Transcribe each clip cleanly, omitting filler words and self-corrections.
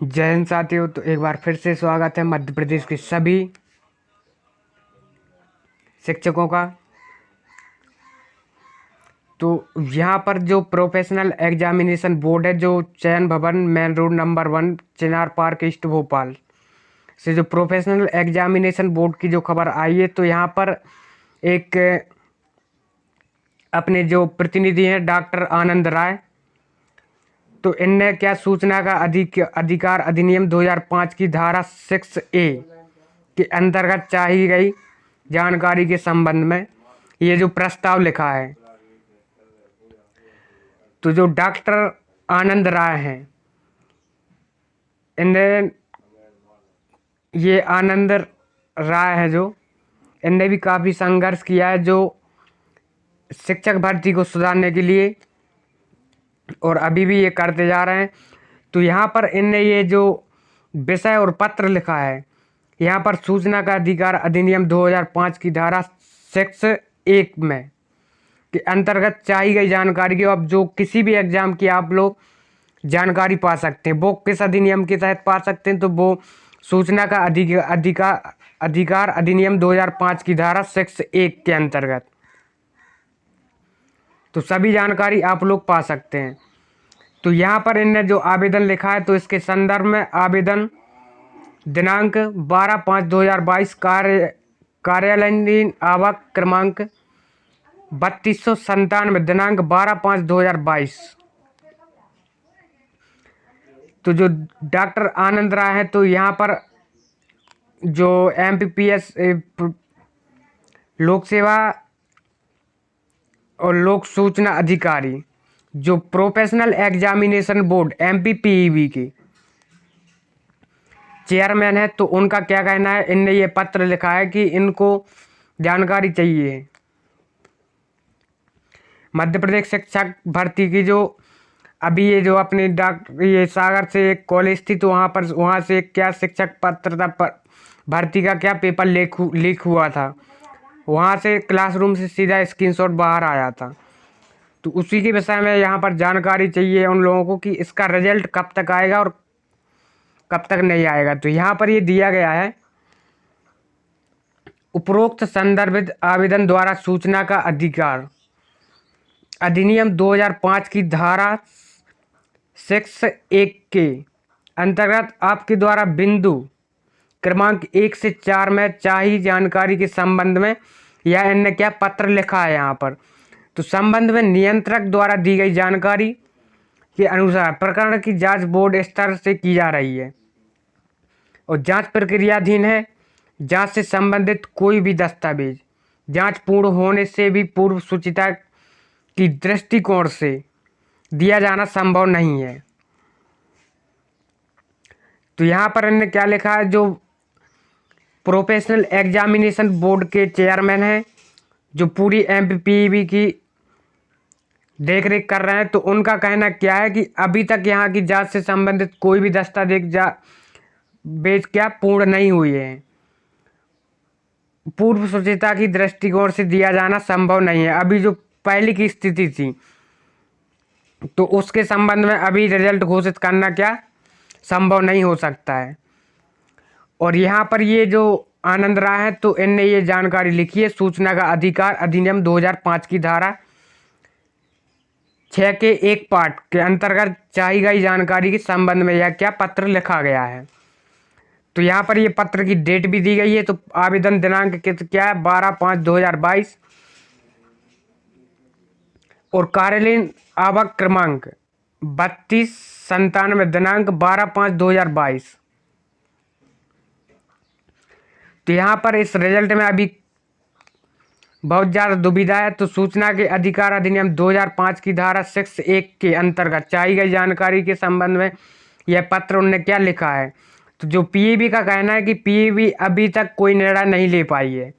जय हिंद साथियों। तो एक बार फिर से स्वागत है मध्य प्रदेश के सभी शिक्षकों का। तो यहाँ पर जो प्रोफेशनल एग्जामिनेशन बोर्ड है, जो चयन भवन, मेन रोड नंबर 1, चिनार पार्क, ईस्ट भोपाल से जो प्रोफेशनल एग्जामिनेशन बोर्ड की जो खबर आई है, तो यहाँ पर एक अपने जो प्रतिनिधि हैं डॉक्टर आनंद राय, तो इनने क्या सूचना का अधिकार अधिनियम 2005 की धारा 6A के अंतर्गत चाही गई जानकारी के संबंध में ये जो प्रस्ताव लिखा है। तो जो डॉक्टर आनंद राय हैं, इन्हें ये आनंद राय है जो इनने भी काफ़ी संघर्ष किया है जो शिक्षक भर्ती को सुधारने के लिए, और अभी भी ये करते जा रहे हैं। तो यहाँ पर इनने ये जो विषय और पत्र लिखा है, यहाँ पर सूचना का अधिकार अधिनियम 2005 की धारा 6(1) में के अंतर्गत चाहिए गई जानकारी की अब जो किसी भी एग्जाम की आप लोग जानकारी पा सकते हैं, वो किस अधिनियम के तहत पा सकते हैं, तो वो सूचना का अधिकार अधिनियम 2005 की धारा 6(1) के अंतर्गत तो सभी जानकारी आप लोग पा सकते हैं। तो यहाँ पर इनने जो आवेदन लिखा है, तो इसके संदर्भ में आवेदन दिनांक 12/5/2022, कार्यालयीन आवक क्रमांक 3297, दिनांक 12/5/2022। तो जो डॉक्टर आनंद राय है, तो यहाँ पर जो MPPS लोक सेवा और लोक सूचना अधिकारी, जो प्रोफेशनल एग्जामिनेशन बोर्ड MPPEB के चेयरमैन है, तो उनका क्या कहना है, इनने ये पत्र लिखा है कि इनको जानकारी चाहिए मध्य प्रदेश शिक्षक भर्ती की। जो अभी ये जो अपने ये सागर से एक कॉलेज थी, तो वहाँ से क्या शिक्षक पात्रता पर भर्ती का क्या पेपर लीक हुआ था, वहाँ से क्लासरूम से सीधा स्क्रीनशॉट बाहर आया था। तो उसी के विषय में यहाँ पर जानकारी चाहिए उन लोगों को कि इसका रिजल्ट कब तक आएगा और कब तक नहीं आएगा। तो यहाँ पर ये दिया गया है, उपरोक्त संदर्भित आवेदन द्वारा सूचना का अधिकार अधिनियम 2005 की धारा 6(1) के अंतर्गत आपके द्वारा बिंदु क्रमांक 1 से 4 में चाहिए जानकारी के संबंध में यह इनने क्या पत्र लिखा है यहाँ पर। तो संबंध में नियंत्रक द्वारा दी गई जानकारी के अनुसार प्रकरण की जांच बोर्ड स्तर से की जा रही है और जांच प्रक्रियाधीन है। जांच से संबंधित कोई भी दस्तावेज जांच पूर्ण होने से भी पूर्व सूचिता की दृष्टिकोण से दिया जाना संभव नहीं है। तो यहाँ पर इन्होंने क्या लिखा है, जो प्रोफेशनल एग्जामिनेशन बोर्ड के चेयरमैन हैं, जो पूरी MPPEB की देखरेख कर रहे हैं, तो उनका कहना क्या है कि अभी तक यहाँ की जांच से संबंधित कोई भी दस्तावेज क्या पूर्ण नहीं हुई है, पूर्व सूचिता की दृष्टिकोण से दिया जाना संभव नहीं है। अभी जो पहले की स्थिति थी, तो उसके संबंध में अभी रिजल्ट घोषित करना क्या संभव नहीं हो सकता है। और यहाँ पर ये जो आनंद राय है, तो इनने ये जानकारी लिखी है, सूचना का अधिकार अधिनियम 2005 की धारा 6 के एक पार्ट के अंतर्गत चाहिए गई जानकारी के संबंध में यह क्या पत्र लिखा गया है। तो यहाँ पर ये पत्र की डेट भी दी गई है। तो आवेदन दिनांक क्या है, 12/5/2022, और कार्यालयीन आवक क्रमांक 3297, दिनांक 12/5/2022। तो यहाँ पर इस रिजल्ट में अभी बहुत ज़्यादा दुविधा है। तो सूचना के अधिकार अधिनियम 2005 की धारा 6(1) के अंतर्गत चाहिए गई जानकारी के संबंध में यह पत्र उन्होंने क्या लिखा है। तो जो PEB का कहना है कि PEB अभी तक कोई निर्णय नहीं ले पाई है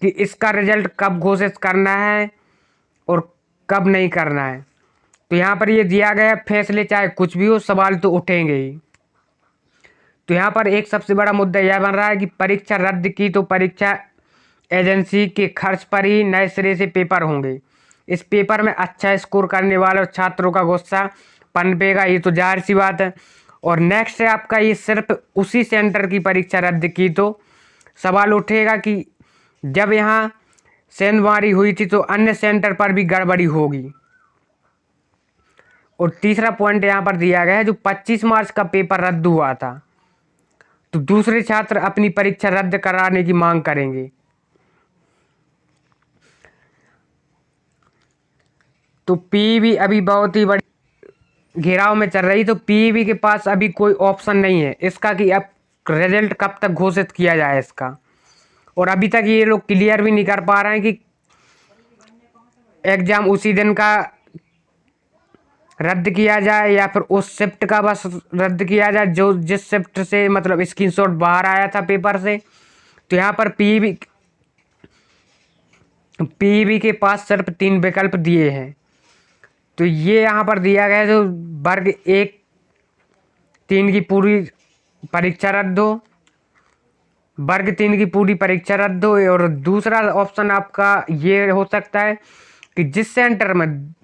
कि इसका रिजल्ट कब घोषित करना है और कब नहीं करना है। तो यहाँ पर ये दिया गया फैसले चाहे कुछ भी हो, सवाल तो उठेंगे ही। तो यहाँ पर एक सबसे बड़ा मुद्दा यह बन रहा है कि परीक्षा रद्द की तो परीक्षा एजेंसी के खर्च पर ही नए सिरे से पेपर होंगे। इस पेपर में अच्छा स्कोर करने वाले छात्रों का गुस्सा पनपेगा, ये तो जाहिर सी बात है। और नेक्स्ट है आपका ये सिर्फ उसी सेंटर की परीक्षा रद्द की, तो सवाल उठेगा कि जब यहाँ सेंधमारी हुई थी तो अन्य सेंटर पर भी गड़बड़ी होगी। और तीसरा पॉइंट यहाँ पर दिया गया है, जो 25 मार्च का पेपर रद्द हुआ था तो दूसरे छात्र अपनी परीक्षा रद्द कराने की मांग करेंगे। तो पीईबी अभी बहुत ही बड़ी घेराव में चल रही, तो पीईबी के पास अभी कोई ऑप्शन नहीं है इसका कि अब रिजल्ट कब तक घोषित किया जाए इसका। और अभी तक ये लोग क्लियर भी नहीं कर पा रहे हैं कि एग्जाम उसी दिन का रद्द किया जाए या फिर उस शिफ्ट का बस रद्द किया जाए जो जिस शिफ्ट से मतलब स्क्रीनशॉट बाहर आया था पेपर से। तो यहाँ पर पीईबी के पास सिर्फ 3 विकल्प दिए हैं। तो ये यहाँ पर दिया गया है, जो वर्ग 1-3 की पूरी परीक्षा रद्द हो, वर्ग 3 की पूरी परीक्षा रद्द हो। और दूसरा ऑप्शन आपका ये हो सकता है कि जिस सेंटर में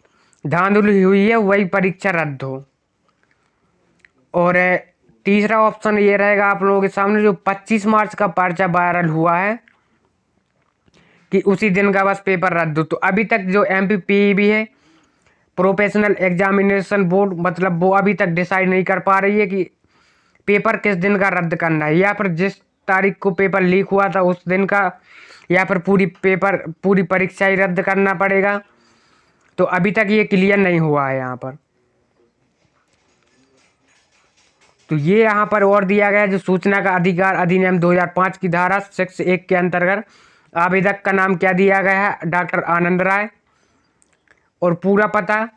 धांधली हुई है वही परीक्षा रद्द हो। और तीसरा ऑप्शन ये रहेगा आप लोगों के सामने, जो 25 मार्च का पर्चा वायरल हुआ है कि उसी दिन का बस पेपर रद्द हो। तो अभी तक जो एमपीपीईबी है, प्रोफेशनल एग्जामिनेशन बोर्ड, मतलब वो अभी तक डिसाइड नहीं कर पा रही है कि पेपर किस दिन का रद्द करना है, या फिर जिस तारीख को पेपर लीक हुआ था उस दिन का, या फिर पूरी परीक्षा ही रद्द करना पड़ेगा। तो अभी तक ये क्लियर नहीं हुआ है यहाँ पर। तो ये यहाँ पर और दिया गया है, जो सूचना का अधिकार अधिनियम 2005 की धारा 6(1) के अंतर्गत आवेदक का नाम क्या दिया गया है, डॉक्टर आनंद राय। और पूरा पता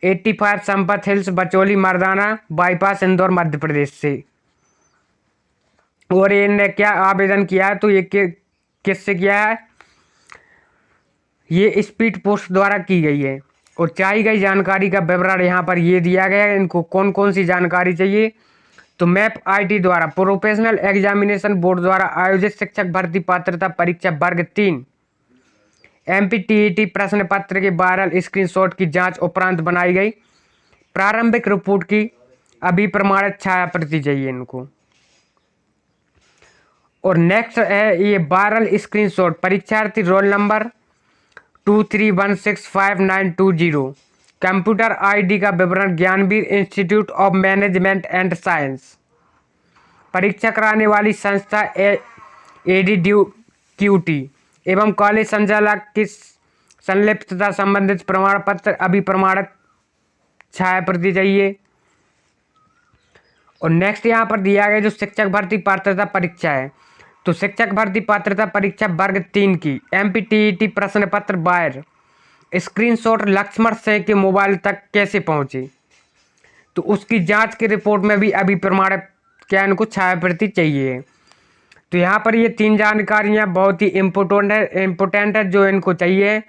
85 संपत हिल्स, बचौली, मर्दाना बाईपास, इंदौर, मध्य प्रदेश से। और इन्होंने क्या आवेदन किया है, तो ये किससे किया है, ये स्पीड पोस्ट द्वारा की गई है। और चाहिए गई जानकारी का विवरण यहाँ पर ये दिया गया है। इनको कौन कौन सी जानकारी चाहिए, तो मैप आईटी द्वारा प्रोफेशनल एग्जामिनेशन बोर्ड द्वारा आयोजित शिक्षक भर्ती पात्रता परीक्षा वर्ग 3 एमपीटीईटी प्रश्न पत्र के वायरल स्क्रीनशॉट की जांच उपरांत बनाई गई प्रारंभिक रिपोर्ट की अभिप्रमाणित छाया प्रति चाहिए इनको। और नेक्स्ट है ये वायरल स्क्रीनशॉट परीक्षार्थी रोल नंबर 23165920, कंप्यूटर आईडी का विवरण Gyanveer institute of management and science, परीक्षा कराने वाली संस्था एडीक्यूटी एवं कॉलेज संचालक की संलिप्तता संबंधित प्रमाण पत्र अभिप्रमाणित छाया प्रति चाहिए। और नेक्स्ट यहाँ पर दिया गया जो शिक्षक भर्ती पात्रता परीक्षा है, तो शिक्षक भर्ती पात्रता परीक्षा वर्ग 3 की एमपीटीईटी प्रश्न पत्र बायर स्क्रीनशॉट लक्ष्मण सिंह के मोबाइल तक कैसे पहुंचे, तो उसकी जांच की रिपोर्ट में भी अभी प्रमाणित क्या इनको छाया प्रति चाहिए। तो यहाँ पर ये 3 जानकारियाँ बहुत ही इम्पोर्टेंट है जो इनको चाहिए।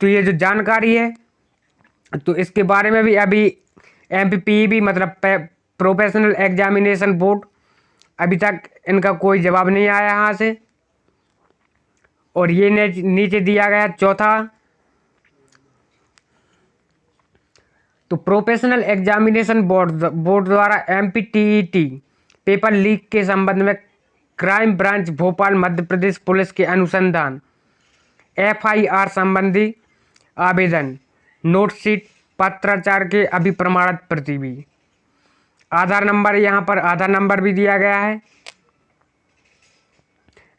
तो ये जो जानकारी है तो इसके बारे में भी अभी एमपीपीईबी मतलब प्रोफेशनल एग्जामिनेशन बोर्ड अभी तक इनका कोई जवाब नहीं आया यहाँ से। और ये नीचे दिया गया चौथा, तो प्रोफेशनल एग्जामिनेशन बोर्ड द्वारा एमपीटीईटी पेपर लीक के संबंध में crime branch Bhopal Madhya Pradesh police के अनुसंधान एफआईआर संबंधी आवेदन नोटशीट पत्राचार के अभिप्रमाणित प्रति भी, आधार नंबर यहाँ पर आधार नंबर भी दिया गया है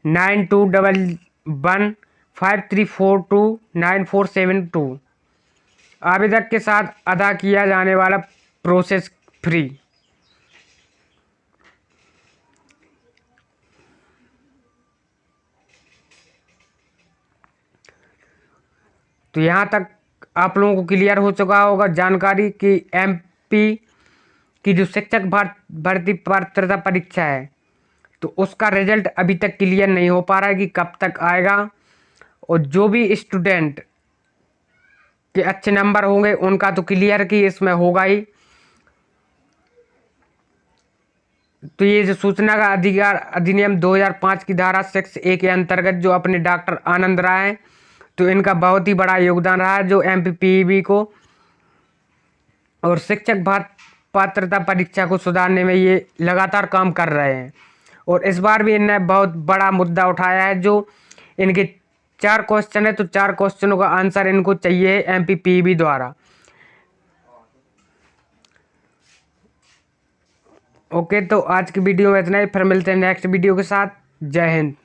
921153429472, आवेदक के साथ अदा किया जाने वाला प्रोसेस फ्री। तो यहाँ तक आप लोगों को क्लियर हो चुका होगा जानकारी कि एमपी की जो शिक्षक भर्ती पात्रता परीक्षा है तो उसका रिजल्ट अभी तक क्लियर नहीं हो पा रहा है कि कब तक आएगा। और जो भी स्टूडेंट के अच्छे नंबर होंगे उनका तो क्लियर की इसमें होगा ही। तो ये जो सूचना का अधिकार अधिनियम 2005 की धारा 6(a) के अंतर्गत जो अपने डॉक्टर आनंद राय हैं तो इनका बहुत ही बड़ा योगदान रहा है जो एमपीपीईबी को और शिक्षक पात्रता परीक्षा को सुधारने में ये लगातार काम कर रहे हैं। और इस बार भी इनने बहुत बड़ा मुद्दा उठाया है। जो इनके 4 क्वेश्चन है, तो 4 क्वेश्चनों का आंसर इनको चाहिए MPPB द्वारा। ओके, तो आज की वीडियो में इतना ही, फिर मिलते हैं नेक्स्ट वीडियो के साथ। जय हिंद।